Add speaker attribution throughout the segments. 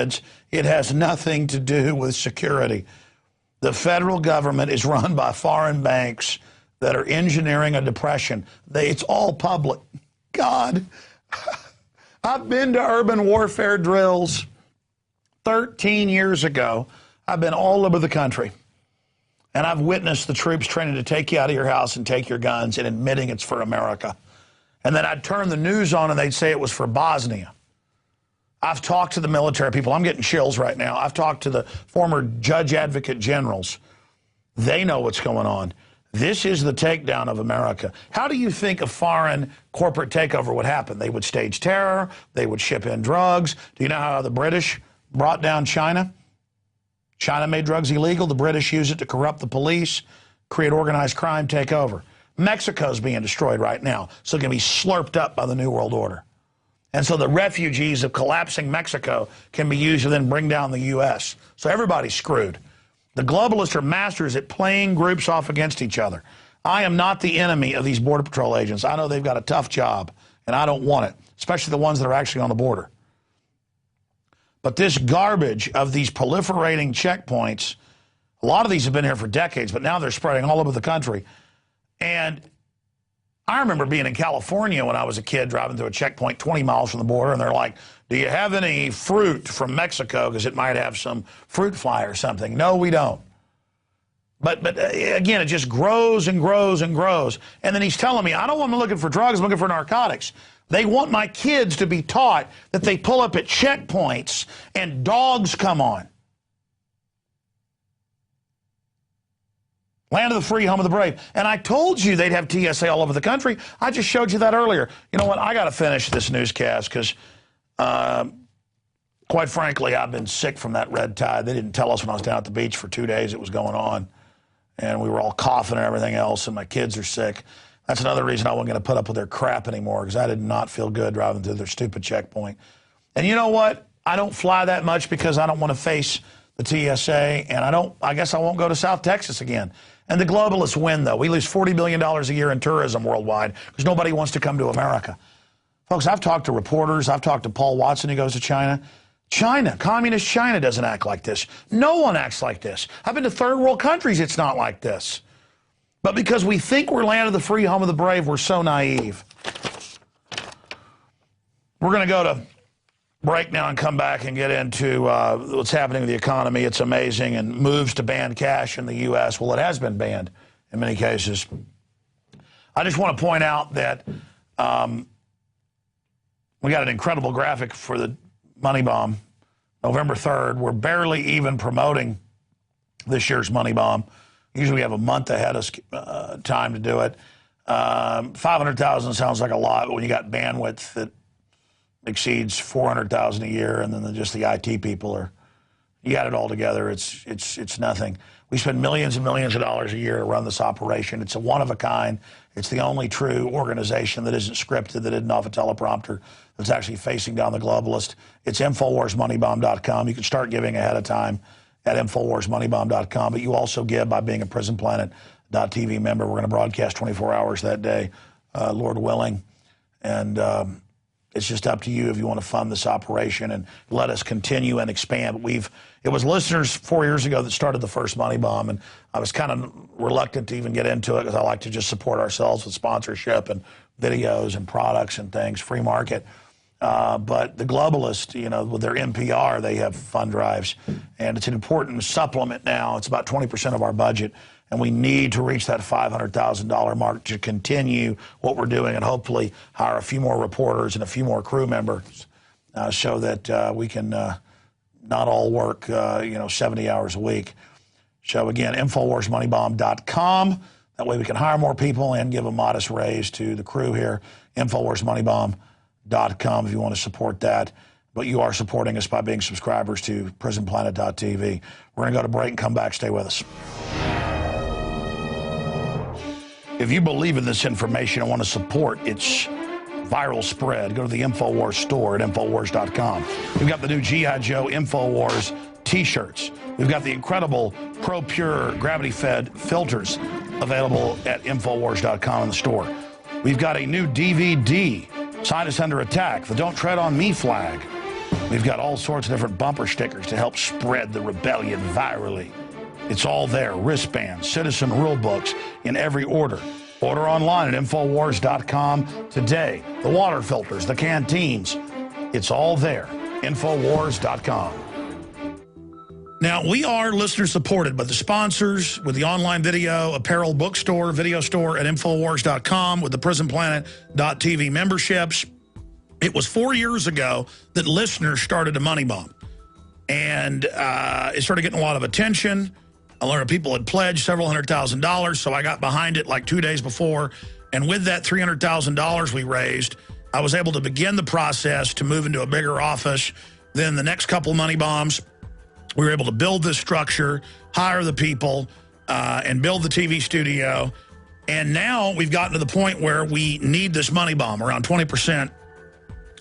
Speaker 1: kids. It has nothing to do with security. The federal government is run by foreign banks that are engineering a depression. It's all public. God, I've been to urban warfare drills 13 years ago. I've been all over the country. And I've witnessed the troops training to take you out of your house and take your guns and admitting it's for America. And then I'd turn the news on and they'd say it was for Bosnia. I've talked to the military people. I'm getting chills right now. I've talked to the former judge advocate generals. They know what's going on. This is the takedown of America. How do you think a foreign corporate takeover would happen? They would stage terror. They would ship in drugs. Do you know how the British brought down China? China made drugs illegal. The British use it to corrupt the police, create organized crime, take over. Mexico's being destroyed right now, so it can be slurped up by the New World Order. And so the refugees of collapsing Mexico can be used to then bring down the U.S. So everybody's screwed. The globalists are masters at playing groups off against each other. I am not the enemy of these Border Patrol agents. I know they've got a tough job, and I don't want it, especially the ones that are actually on the border. But this garbage of these proliferating checkpoints, a lot of these have been here for decades, but now they're spreading all over the country. And I remember being in California when I was a kid, driving through a checkpoint 20 miles from the border, and they're like, do you have any fruit from Mexico? Because it might have some fruit fly or something. No, we don't. But again, it just grows and grows and grows. And then he's telling me, I don't want them looking for drugs, I'm looking for narcotics. They want my kids to be taught that they pull up at checkpoints and dogs come on. Land of the free, home of the brave. And I told you they'd have TSA all over the country. I just showed you that earlier. You know what? I got to finish this newscast because, quite frankly, I've been sick from that red tide. They didn't tell us when I was down at the beach for 2 days it was going on. And we were all coughing and everything else, and my kids are sick. That's another reason I wasn't going to put up with their crap anymore, because I did not feel good driving through their stupid checkpoint. And you know what? I don't fly that much because I don't want to face the TSA, and I guess I won't go to South Texas again. And the globalists win, though. We lose $40 billion a year in tourism worldwide because nobody wants to come to America. Folks, I've talked to reporters. I've talked to Paul Watson who goes to China. China, communist China doesn't act like this. No one acts like this. I've been to third world countries. It's not like this. But because we think we're land of the free, home of the brave, we're so naive. We're going to go to break now and come back and get into what's happening with the economy. It's amazing, and moves to ban cash in the U.S. Well, it has been banned in many cases. I just want to point out that we got an incredible graphic for the Money Bomb, November 3rd. We're barely even promoting this year's Money Bomb. Usually we have a month ahead of time to do it. 500,000 sounds like a lot, but when you got bandwidth that exceeds 400,000 a year, and then just the IT people you got it all together, it's nothing. We spend millions and millions of dollars a year to run this operation. It's a one of a kind. It's the only true organization that isn't scripted, that isn't off a teleprompter, that's actually facing down the globalist. It's InfowarsMoneyBomb.com. You can start giving ahead of time at InfowarsMoneyBomb.com, but you also give by being a PrisonPlanet.tv member. We're going to broadcast 24 hours that day, Lord willing. And it's just up to you if you want to fund this operation and let us continue and expand. It was listeners 4 years ago that started the first Money Bomb, and I was kind of reluctant to even get into it because I like to just support ourselves with sponsorship and videos and products and things, free market. But the globalists, with their NPR, they have fund drives, and it's an important supplement now. It's about 20% of our budget, and we need to reach that $500,000 mark to continue what we're doing and hopefully hire a few more reporters and a few more crew members so that we can not all work, 70 hours a week. So again, InfowarsMoneyBomb.com. That way we can hire more people and give a modest raise to the crew here. InfowarsMoneyBomb.com if you want to support that. But you are supporting us by being subscribers to PrisonPlanet.tv. We're going to go to break and come back. Stay with us. If you believe in this information and want to support its viral spread, go to the Infowars store at Infowars.com. We've got the new G.I. Joe Infowars T-shirts. We've got the incredible Pro Pure gravity-fed filters available at Infowars.com in the store. We've got a new DVD, Scientists Under Attack, the Don't Tread on Me flag. We've got all sorts of different bumper stickers to help spread the rebellion virally. It's all there. Wristbands, citizen rule books in every order. Order online at Infowars.com today. The water filters, the canteens. It's all there. Infowars.com. Now, we are listener supported, but the sponsors with the online video, apparel, bookstore, video store at Infowars.com, with the PrisonPlanet.tv memberships. It was 4 years ago that listeners started a money bomb. And it started getting a lot of attention. I learned people had pledged several $100,000, so I got behind it like 2 days before. And with that $300,000 we raised, I was able to begin the process to move into a bigger office. Then the next couple money bombs, we were able to build this structure, hire the people, and build the TV studio. And now we've gotten to the point where we need this money bomb, around 20%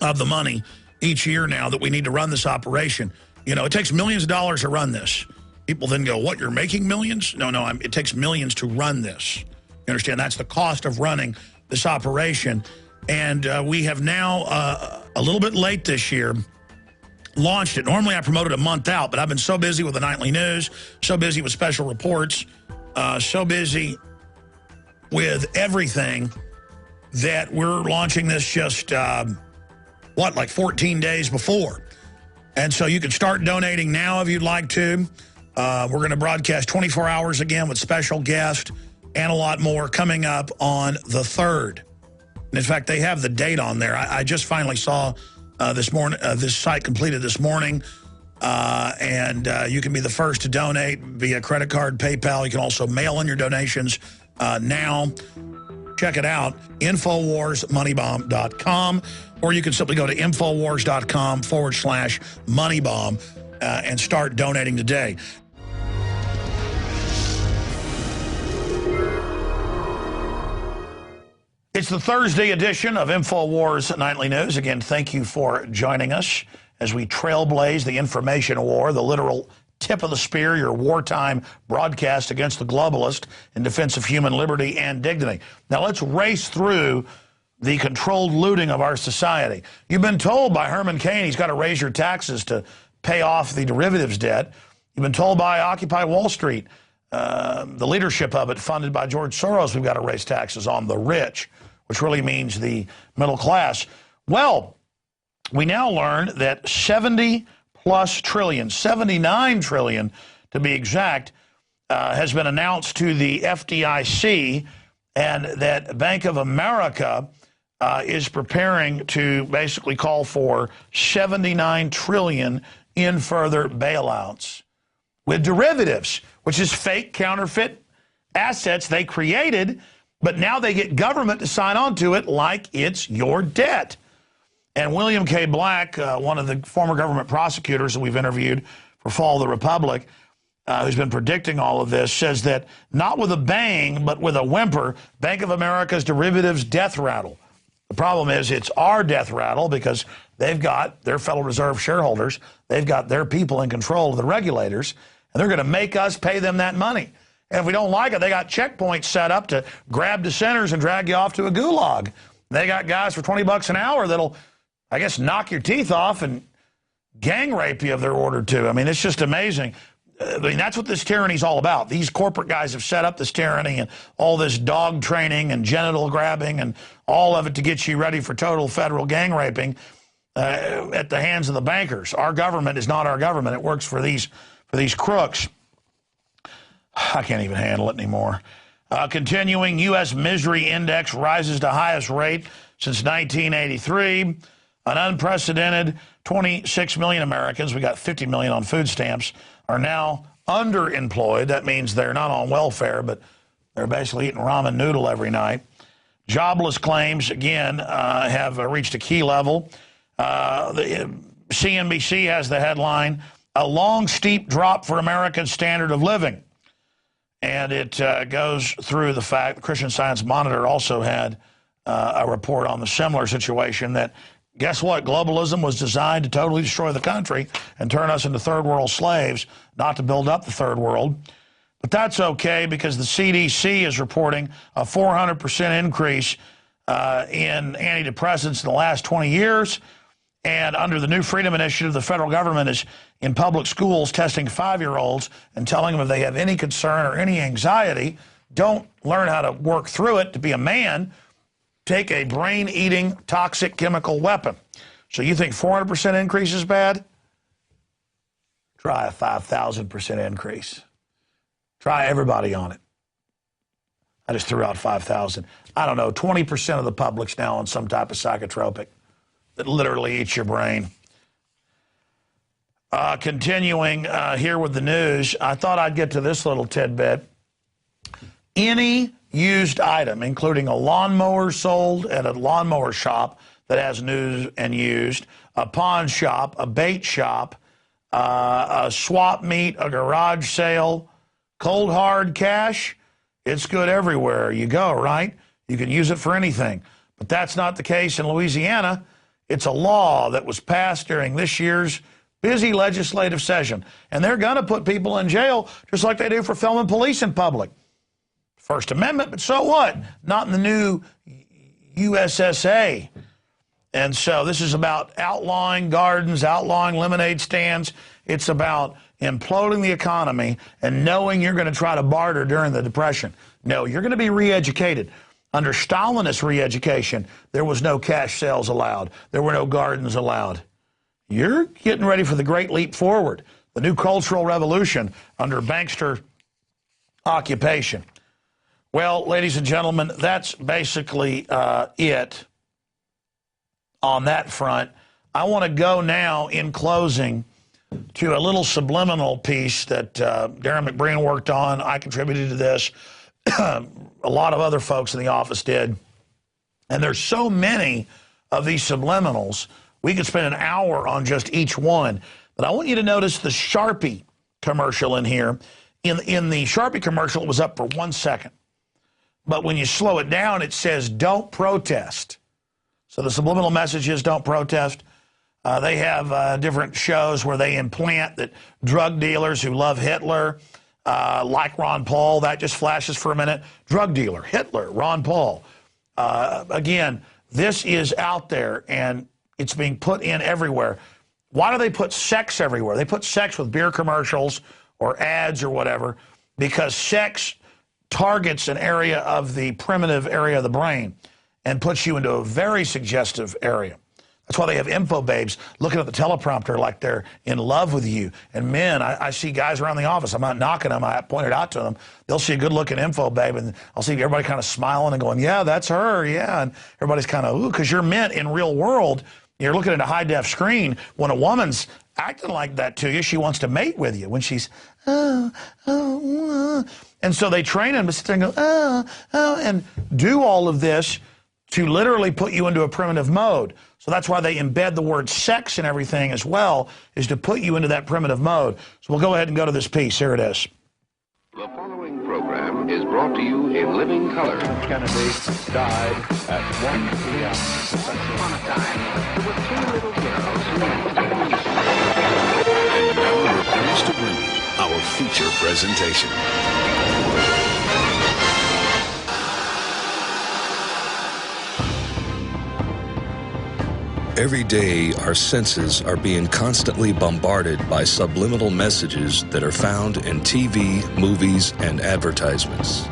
Speaker 1: of the money each year now that we need to run this operation. You know, it takes millions of dollars to run this. People then go, what, you're making millions? No, it takes millions to run this. You understand? That's the cost of running this operation. And we have now, a little bit late this year, launched it. Normally I promote it a month out, but I've been so busy with the nightly news, so busy with special reports, so busy with everything that we're launching this just, like 14 days before. And so you can start donating now if you'd like to. We're going to broadcast 24 hours again with special guests and a lot more coming up on the 3rd. And in fact, they have the date on there. I just finally saw this morning, this site completed this morning. And you can be the first to donate via credit card, PayPal. You can also mail in your donations now. Check it out, InfoWarsMoneyBomb.com, or you can simply go to Infowars.com/moneybomb and start donating today. It's the Thursday edition of Infowars Nightly News. Again, thank you for joining us as we trailblaze the information war, the literal tip of the spear, your wartime broadcast against the globalist in defense of human liberty and dignity. Now let's race through the controlled looting of our society. You've been told by Herman Cain he's got to raise your taxes to pay off the derivatives debt. You've been told by Occupy Wall Street, the leadership of it funded by George Soros, we've got to raise taxes on the rich, which really means the middle class. Well, we now learn that 70+ trillion, 79 trillion to be exact, has been announced to the FDIC, and that Bank of America is preparing to basically call for 79 trillion in further bailouts with derivatives, which is fake counterfeit assets they created, but now they get government to sign on to it like it's your debt. And William K. Black, one of the former government prosecutors that we've interviewed for Fall of the Republic, who's been predicting all of this, says that not with a bang, but with a whimper, Bank of America's derivatives death rattle. The problem is it's our death rattle because they've got their Federal Reserve shareholders, they've got their people in control of the regulators, and they're going to make us pay them that money. And if we don't like it, they got checkpoints set up to grab dissenters and drag you off to a gulag. They got guys for $20 an hour that'll, I guess, knock your teeth off and gang rape you if they're ordered to. I mean, it's just amazing. I mean, that's what this tyranny is all about. These corporate guys have set up this tyranny and all this dog training and genital grabbing and all of it to get you ready for total federal gang raping at the hands of the bankers. Our government is not our government. It works for these crooks. I can't even handle it anymore. Continuing, U.S. misery index rises to highest rate since 1983. An unprecedented 26 million Americans, we got 50 million on food stamps, are now underemployed. That means they're not on welfare, but they're basically eating ramen noodle every night. Jobless claims, again, have reached a key level. The CNBC has the headline, "A long, steep drop for America's standard of living." And it goes through the fact, the Christian Science Monitor also had a report on the similar situation that, guess what? Globalism was designed to totally destroy the country and turn us into third world slaves, not to build up the third world. But that's okay because the CDC is reporting a 400% increase in antidepressants in the last 20 years. And under the new Freedom Initiative, the federal government is in public schools testing 5-year-olds and telling them if they have any concern or any anxiety, don't learn how to work through it to be a man, take a brain-eating toxic chemical weapon. So you think 400% increase is bad? Try a 5,000% increase. Try everybody on it. I just threw out 5,000. I don't know, 20% of the public's now on some type of psychotropic that literally eats your brain. Continuing here with the news, I thought I'd get to this little tidbit. Any used item, including a lawnmower sold at a lawnmower shop that has new and used, a pawn shop, a bait shop, a swap meet, a garage sale, cold hard cash, it's good everywhere you go, right? You can use it for anything. But that's not the case in Louisiana. It's a law that was passed during this year's busy legislative session. And they're going to put people in jail just like they do for filming police in public. First Amendment, but so what? Not in the new USSA. And so this is about outlawing gardens, outlawing lemonade stands. It's about imploding the economy and knowing you're going to try to barter during the Depression. No, you're going to be re-educated. Under Stalinist re-education, there was no cash sales allowed. There were no gardens allowed. You're getting ready for the great leap forward, the new cultural revolution under bankster occupation. Well, ladies and gentlemen, that's basically it on that front. I want to go now in closing to a little subliminal piece that Darren McBreen worked on. I contributed to this. A lot of other folks in the office did. And there's so many of these subliminals, we could spend an hour on just each one. But I want you to notice the Sharpie commercial in here. In the Sharpie commercial, it was up for 1 second. But when you slow it down, it says, don't protest. So the subliminal message is don't protest. They have different shows where they implant that drug dealers who love Hitler, like Ron Paul, that just flashes for a minute. Drug dealer, Hitler, Ron Paul. Again, this is out there, and it's being put in everywhere. Why do they put sex everywhere? They put sex with beer commercials or ads or whatever because sex targets an area of the primitive area of the brain and puts you into a very suggestive area. That's why they have info babes looking at the teleprompter like they're in love with you. And men, I see guys around the office. I'm not knocking them. I pointed out to them. They'll see a good-looking info babe, and I'll see everybody kind of smiling and going, yeah, that's her, yeah. And everybody's kind of, ooh, because you're meant in real world, you're looking at a high-def screen. When a woman's acting like that to you, she wants to mate with you. When she's, and so they train them to sit there and go, and do all of this to literally put you into a primitive mode. So that's why they embed the word sex and everything as well, is to put you into that primitive mode. So we'll go ahead and go to this piece. Here it is.
Speaker 2: The following program is brought to you in living color.
Speaker 3: Kennedy died at 1 p.m.
Speaker 2: Upon a time, there were 2 little girls who lived.
Speaker 4: And now we're pleased to bring you our feature presentation. Every day, our senses are being constantly bombarded by subliminal messages that are found in TV, movies, and advertisements.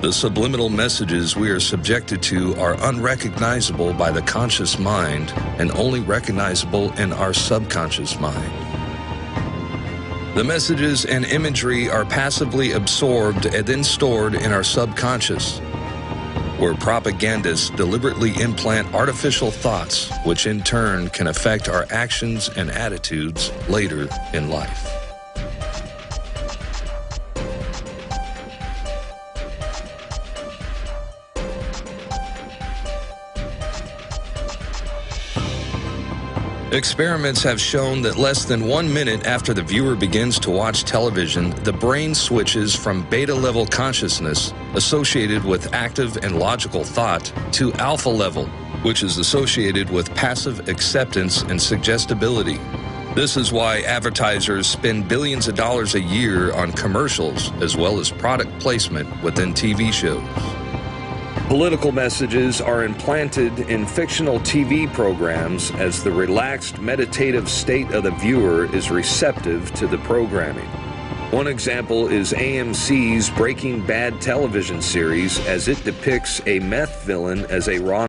Speaker 4: The subliminal messages we are subjected to are unrecognizable by the conscious mind and only recognizable in our subconscious mind. The messages and imagery are passively absorbed and then stored in our subconscious, where propagandists deliberately implant artificial thoughts, which in turn can affect our actions and attitudes later in life. Experiments have shown that less than 1 minute after the viewer begins to watch television, the brain switches from beta-level consciousness, associated with active and logical thought, to alpha level, which is associated with passive acceptance and suggestibility. This is why advertisers spend billions of dollars a year on commercials, as well as product placement within TV shows. Political messages are implanted in fictional TV programs as the relaxed, meditative state of the viewer is receptive to the programming. One example is AMC's Breaking Bad television series, as it depicts a meth villain as a raw